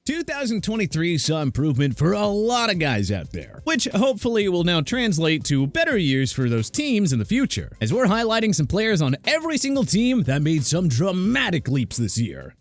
2023 saw improvement for a lot of guys out there, which hopefully will now translate to better years for those teams in the future, as we're highlighting some players on every single team that made some dramatic leaps this year.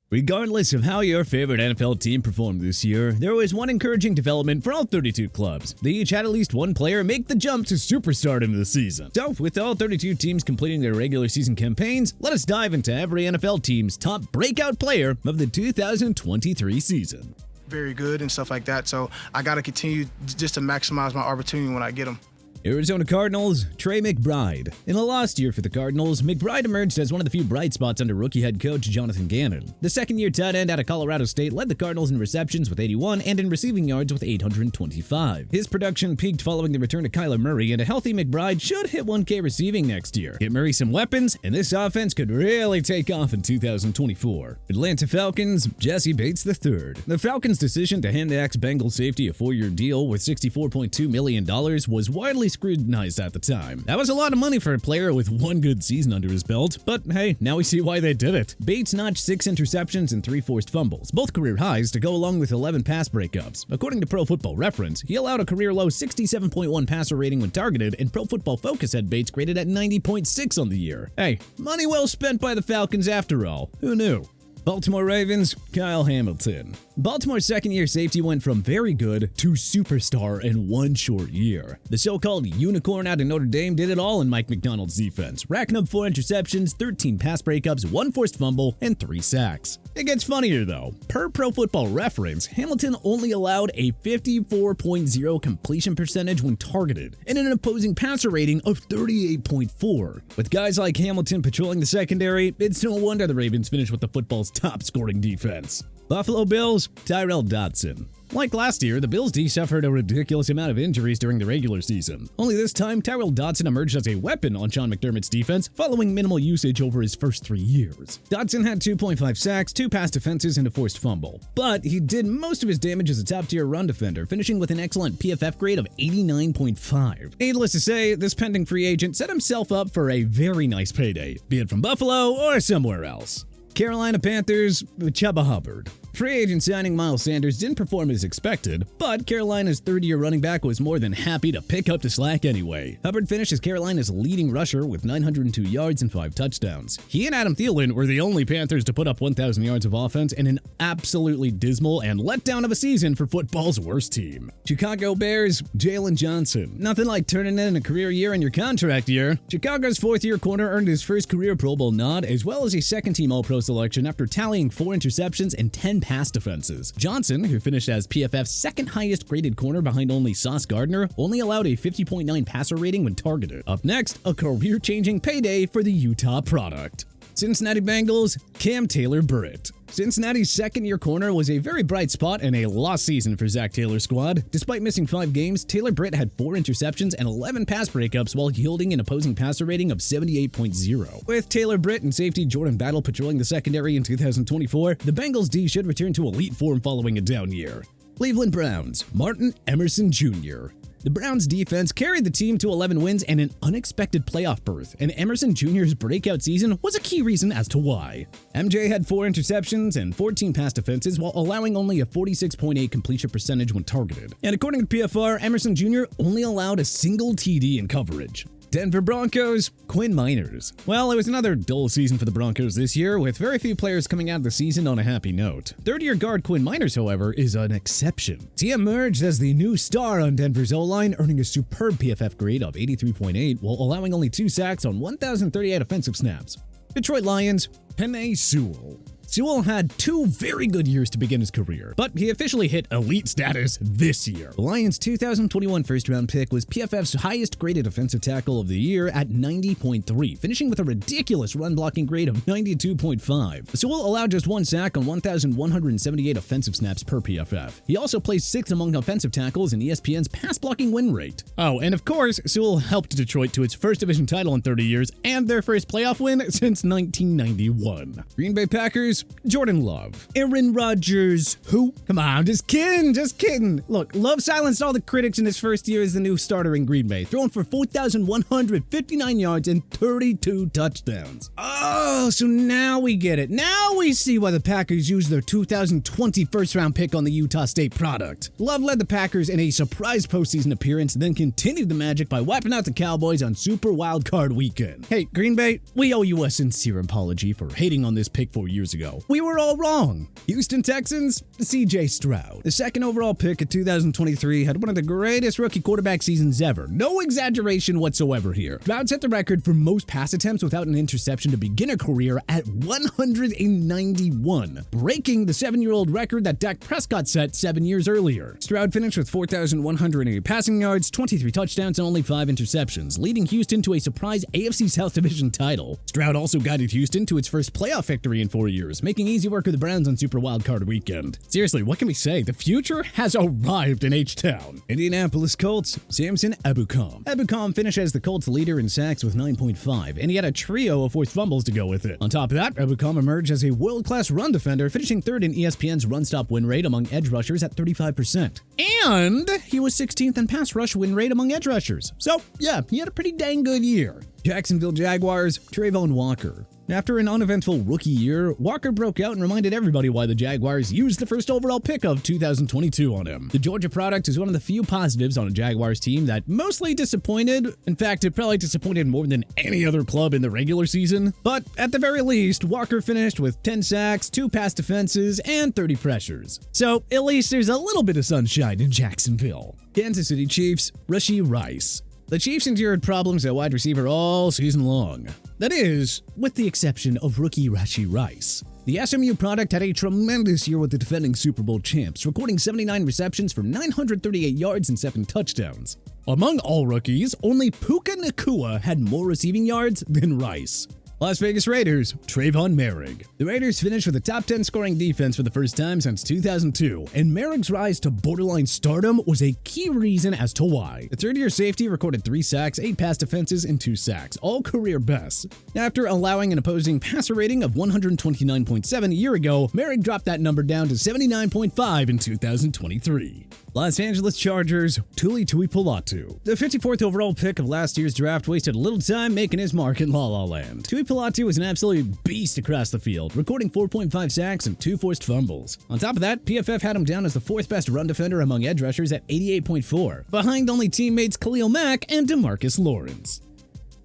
Regardless of how your favorite NFL team performed this year, there was one encouraging development for all 32 clubs. They each had at least one player make the jump to superstar into the season. So, with all 32 teams completing their regular season campaigns, let us dive into every NFL team's top breakout player of the 2023 season. Very good and stuff like that, so I got to continue just to maximize my opportunity when I get them. Arizona Cardinals, Trey McBride. In a lost year for the Cardinals, McBride emerged as one of the few bright spots under rookie head coach Jonathan Gannon. The second-year tight end out of Colorado State led the Cardinals in receptions with 81 and in receiving yards with 825. His production peaked following the return of Kyler Murray, and a healthy McBride should hit 1K receiving next year. Get Murray some weapons, and this offense could really take off in 2024. Atlanta Falcons, Jesse Bates III. The Falcons' decision to hand the ex-Bengal safety a 4-year deal worth $64.2 million was widely scrutinized at the time. That was a lot of money for a player with one good season under his belt, but hey, now we see why they did it. Bates notched 6 interceptions and 3 forced fumbles, both career highs, to go along with 11 pass breakups. According to Pro Football Reference, he allowed a career-low 67.1 passer rating when targeted, and Pro Football Focus had Bates graded at 90.6 on the year. Hey, money well spent by the Falcons after all. Who knew? Baltimore Ravens, Kyle Hamilton. Baltimore's second-year safety went from very good to superstar in one short year. The so-called unicorn out of Notre Dame did it all in Mike McDonald's defense, racking up 4 interceptions, 13 pass breakups, 1 forced fumble, and 3 sacks. It gets funnier though. Per Pro Football Reference, Hamilton only allowed a 54.0 completion percentage when targeted, and an opposing passer rating of 38.4. With guys like Hamilton patrolling the secondary, it's no wonder the Ravens finished with the football's top-scoring defense. Buffalo Bills, Tyrel Dodson. Like last year, the Bills' D suffered a ridiculous amount of injuries during the regular season. Only this time, Tyrel Dodson emerged as a weapon on Sean McDermott's defense, following minimal usage over his first 3 years. Dodson had 2.5 sacks, 2 pass defenses, and a forced fumble. But he did most of his damage as a top-tier run defender, finishing with an excellent PFF grade of 89.5. Needless to say, this pending free agent set himself up for a very nice payday, be it from Buffalo or somewhere else. Carolina Panthers, Chuba Hubbard. Free agent signing Miles Sanders didn't perform as expected, but Carolina's third-year running back was more than happy to pick up the slack anyway. Hubbard finished as Carolina's leading rusher with 902 yards and 5 touchdowns. He and Adam Thielen were the only Panthers to put up 1,000 yards of offense in an absolutely dismal and letdown of a season for football's worst team. Chicago Bears, Jalen Johnson. Nothing like turning in a career year in your contract year. Chicago's 4th-year corner earned his first career Pro Bowl nod, as well as a second-team All-Pro selection after tallying 4 interceptions and 10 pass defenses. Johnson, who finished as PFF's second highest graded corner behind only Sauce Gardner, only allowed a 50.9 passer rating when targeted. Up next, a career-changing payday for the Utah product. Cincinnati Bengals, Cam Taylor-Britt. Cincinnati's second-year corner was a very bright spot in a lost season for Zach Taylor's squad. Despite missing 5 games, Taylor-Britt had 4 interceptions and 11 pass breakups while yielding an opposing passer rating of 78.0. With Taylor-Britt and safety Jordan Battle patrolling the secondary in 2024, the Bengals' D should return to elite form following a down year. Cleveland Browns, Martin Emerson Jr. The Browns' defense carried the team to 11 wins and an unexpected playoff berth, and Emerson Jr.'s breakout season was a key reason as to why. MJ had 4 interceptions and 14 pass defenses while allowing only a 46.8 completion percentage when targeted. And according to PFR, Emerson Jr. only allowed a single TD in coverage. Denver Broncos, Quinn Miners. Well, it was another dull season for the Broncos this year, with very few players coming out of the season on a happy note. Third-year guard Quinn Miners, however, is an exception. He emerged as the new star on Denver's O-line, earning a superb PFF grade of 83.8 while allowing only 2 sacks on 1,038 offensive snaps. Detroit Lions, Penei Sewell. Sewell had 2 very good years to begin his career, but he officially hit elite status this year. The Lions' 2021 first-round pick was PFF's highest-graded offensive tackle of the year at 90.3, finishing with a ridiculous run-blocking grade of 92.5. Sewell allowed just 1 sack on 1,178 offensive snaps per PFF. He also placed 6th among offensive tackles in ESPN's pass-blocking win rate. Oh, and of course, Sewell helped Detroit to its first division title in 30 years and their first playoff win since 1991. Green Bay Packers, Rodgers, Jordan Love. Aaron Rodgers, who? Come on, just kidding. Look, Love silenced all the critics in his first year as the new starter in Green Bay, throwing for 4,159 yards and 32 touchdowns. Oh, so now we get it. Now we see why the Packers used their 2020 first-round pick on the Utah State product. Love led the Packers in a surprise postseason appearance, then continued the magic by wiping out the Cowboys on Super Wildcard Weekend. Hey, Green Bay, we owe you a sincere apology for hating on this pick 4 years ago. We were all wrong. Houston Texans, C.J. Stroud. The second overall pick of 2023 had one of the greatest rookie quarterback seasons ever. No exaggeration whatsoever here. Stroud set the record for most pass attempts without an interception to begin a career at 191, breaking the 7-year-old record that Dak Prescott set 7 years earlier. Stroud finished with 4,108 passing yards, 23 touchdowns, and only 5 interceptions, leading Houston to a surprise AFC South Division title. Stroud also guided Houston to its first playoff victory in 4 years, making easy work of the Browns on Super Wildcard Weekend. Seriously, what can we say? The future has arrived in H-Town. Indianapolis Colts, Samson Ebukam. Ebukam finished as the Colts leader in sacks with 9.5, and he had a trio of forced fumbles to go with it. On top of that, Ebukam emerged as a world-class run defender, finishing third in ESPN's run-stop win rate among edge rushers at 35%. And he was 16th in pass rush win rate among edge rushers. So, yeah, he had a pretty dang good year. Jacksonville Jaguars, Trayvon Walker. After an uneventful rookie year, Walker broke out and reminded everybody why the Jaguars used the first overall pick of 2022 on him. The Georgia product is one of the few positives on a Jaguars team that mostly disappointed. In fact, it probably disappointed more than any other club in the regular season. But at the very least, Walker finished with 10 sacks, 2 pass defenses, and 30 pressures. So at least there's a little bit of sunshine in Jacksonville. Kansas City Chiefs, Rashee Rice. The Chiefs endured problems at wide receiver all season long. That is, with the exception of rookie Rashee Rice. The SMU product had a tremendous year with the defending Super Bowl champs, recording 79 receptions for 938 yards and 7 touchdowns. Among all rookies, only Puka Nacua had more receiving yards than Rice. Las Vegas Raiders, Trayvon Merrick. The Raiders finished with a top 10 scoring defense for the first time since 2002, and Merrick's rise to borderline stardom was a key reason as to why. The third-year safety recorded 3 sacks, 8 pass defenses, and 2 sacks, all career bests. After allowing an opposing passer rating of 129.7 a year ago, Merrick dropped that number down to 79.5 in 2023. Los Angeles Chargers, Tuli Tuipolatu. The 54th overall pick of last year's draft wasted little time making his mark in La La Land. Tuipolatu was an absolute beast across the field, recording 4.5 sacks and 2 forced fumbles. On top of that, PFF had him down as the 4th best run defender among edge rushers at 88.4, behind only teammates Khalil Mack and DeMarcus Lawrence.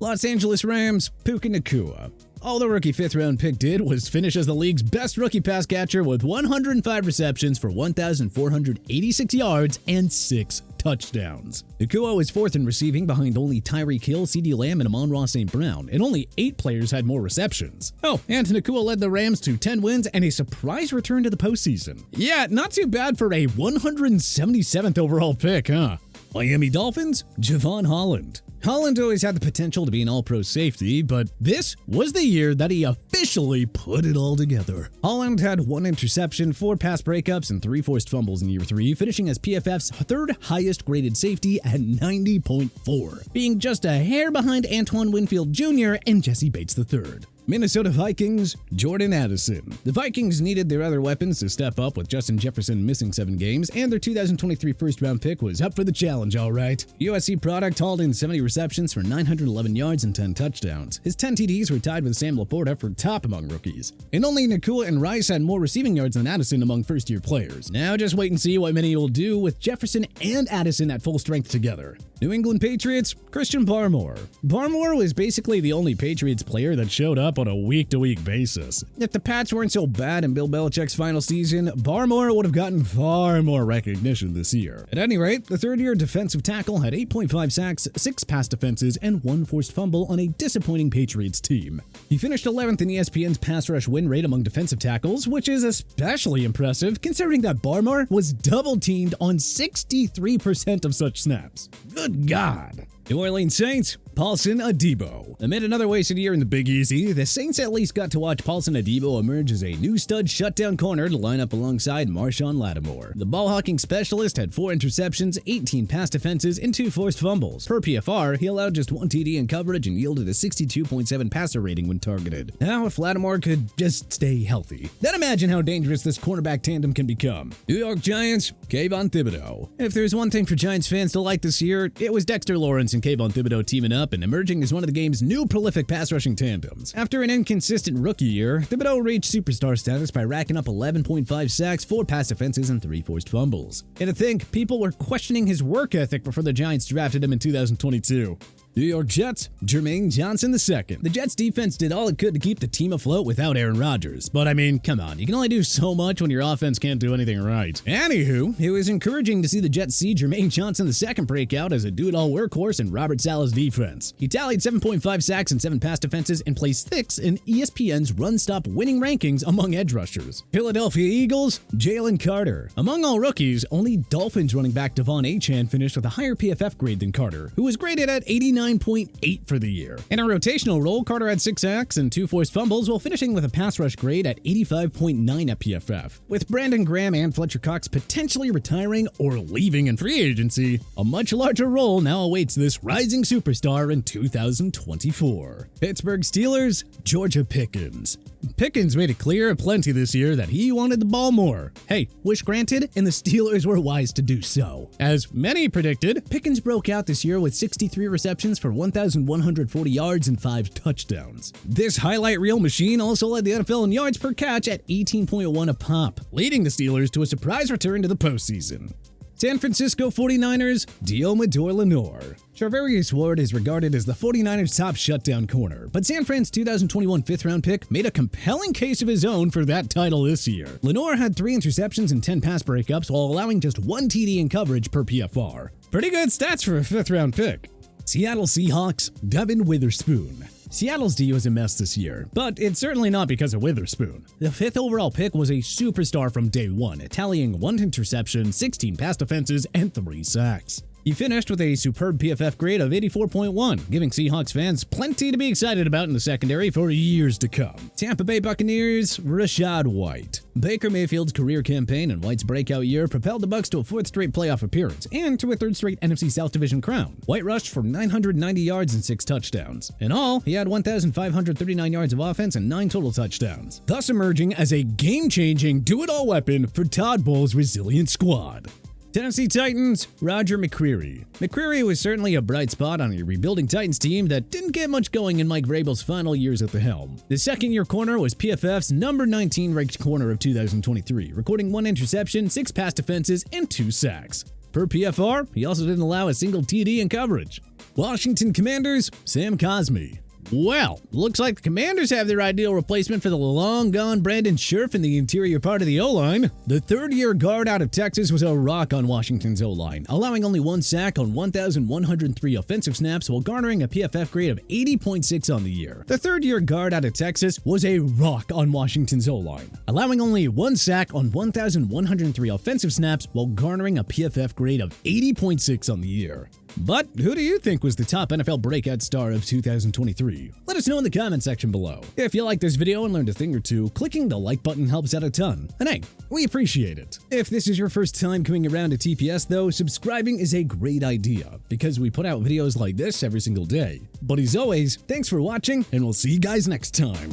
Los Angeles Rams, Puka Nacua. All the rookie 5th-round pick did was finish as the league's best rookie pass catcher with 105 receptions for 1,486 yards and 6 touchdowns. Nacua was 4th in receiving behind only Tyreek Hill, CeeDee Lamb, and Amon-Ra St. Brown, and only 8 players had more receptions. Oh, and Nacua led the Rams to 10 wins and a surprise return to the postseason. Yeah, not too bad for a 177th overall pick, huh? Miami Dolphins, Javon Holland. Holland always had the potential to be an all-pro safety, but this was the year that he officially put it all together. Holland had 1 interception, 4 pass breakups, and 3 forced fumbles in year 3, finishing as PFF's 3rd highest graded safety at 90.4, being just a hair behind Antoine Winfield Jr. and Jesse Bates III. Minnesota Vikings, Jordan Addison. The Vikings needed their other weapons to step up with Justin Jefferson missing 7 games, and their 2023 first-round pick was up for the challenge, all right. USC product hauled in 70 receptions for 911 yards and 10 touchdowns. His 10 TDs were tied with Sam Laporta for top among rookies. And only Nacua and Rice had more receiving yards than Addison among first-year players. Now just wait and see what many will do with Jefferson and Addison at full strength together. New England Patriots, Christian Barmore. Barmore was basically the only Patriots player that showed up on a week-to-week basis. If the Pats weren't so bad in Bill Belichick's final season, Barmore would have gotten far more recognition this year. At any rate, the 3rd-year defensive tackle had 8.5 sacks, 6 pass defenses, and 1 forced fumble on a disappointing Patriots team. He finished 11th in ESPN's pass rush win rate among defensive tackles, which is especially impressive considering that Barmore was double-teamed on 63% of such snaps. Good God. New Orleans Saints, Paulson Adebo. Amid another wasted year in the Big Easy, the Saints at least got to watch Paulson Adebo emerge as a new stud shutdown corner to line up alongside Marshawn Lattimore. The ball-hawking specialist had 4 interceptions, 18 pass defenses, and 2 forced fumbles. Per PFR, he allowed just 1 TD in coverage and yielded a 62.7 passer rating when targeted. Now, if Lattimore could just stay healthy, then imagine how dangerous this cornerback tandem can become. New York Giants, Kayvon Thibodeau. If there's one thing for Giants fans to like this year, it was Dexter Lawrence and Kayvon Thibodeau teaming up and emerging as one of the game's new prolific pass rushing tandems. After an inconsistent rookie year, Thibodeau reached superstar status by racking up 11.5 sacks, 4 pass defenses, and 3 forced fumbles. And to think, people were questioning his work ethic before the Giants drafted him in 2022. New York Jets, Jermaine Johnson II. The Jets defense did all it could to keep the team afloat without Aaron Rodgers, but I mean, come on, you can only do so much when your offense can't do anything right. Anywho, it was encouraging to see the Jets see Jermaine Johnson II break out as a do-it-all workhorse in Robert Saleh's defense. He tallied 7.5 sacks and 7 pass defenses and placed 6th in ESPN's run-stop winning rankings among edge rushers. Philadelphia Eagles, Jalen Carter. Among all rookies, only Dolphins running back Devon Achane finished with a higher PFF grade than Carter, who was graded at 89.8 for the year. In a rotational role, Carter had 6 sacks and 2 forced fumbles while finishing with a pass rush grade at 85.9 at PFF. With Brandon Graham and Fletcher Cox potentially retiring or leaving in free agency, a much larger role now awaits this rising superstar in 2024. Pittsburgh Steelers, Georgia Pickens. Pickens made it clear plenty this year that he wanted the ball more. Hey, wish granted, and the Steelers were wise to do so. As many predicted, Pickens broke out this year with 63 receptions for 1,140 yards and 5 touchdowns. This highlight reel machine also led the NFL in yards per catch at 18.1 a pop, leading the Steelers to a surprise return to the postseason. San Francisco 49ers, Deommodore Lenoir. Charvarius Ward is regarded as the 49ers' top shutdown corner, but San Fran's 2021 5th-round pick made a compelling case of his own for that title this year. Lenoir had 3 interceptions and 10 pass breakups while allowing just 1 TD in coverage per PFR. Pretty good stats for a 5th-round pick. Seattle Seahawks, Devin Witherspoon. Seattle's D was a mess this year, but it's certainly not because of Witherspoon. The 5th overall pick was a superstar from day one, tallying 1 interception, 16 pass defenses, and 3 sacks. He finished with a superb PFF grade of 84.1, giving Seahawks fans plenty to be excited about in the secondary for years to come. Tampa Bay Buccaneers, Rachaad White. Baker Mayfield's career campaign and White's breakout year propelled the Bucs to a 4th straight playoff appearance and to a 3rd straight NFC South Division crown. White rushed for 990 yards and 6 touchdowns. In all, he had 1,539 yards of offense and 9 total touchdowns, thus emerging as a game-changing do-it-all weapon for Todd Bowles' resilient squad. Tennessee Titans, Roger McCreary. McCreary was certainly a bright spot on a rebuilding Titans team that didn't get much going in Mike Vrabel's final years at the helm. The second-year corner was PFF's number 19 ranked corner of 2023, recording 1 interception, 6 pass defenses, and 2 sacks. Per PFR, he also didn't allow a single TD in coverage. Washington Commanders, Sam Cosmi. Well, looks like the Commanders have their ideal replacement for the long-gone Brandon Scherff in the interior part of the O-line. The 3rd-year guard out of Texas was a rock on Washington's O-line, allowing only 1 sack on 1,103 offensive snaps while garnering a PFF grade of 80.6 on the year. The 3rd-year guard out of Texas was a rock on Washington's O-line, allowing only 1 sack on 1,103 offensive snaps while garnering a PFF grade of 80.6 on the year. But who do you think was the top NFL breakout star of 2023? Let us know in the comment section below. If you like this video and learned a thing or two, clicking the like button helps out a ton. And hey, we appreciate it. If this is your first time coming around to TPS though, subscribing is a great idea because we put out videos like this every single day. But as always, thanks for watching and we'll see you guys next time.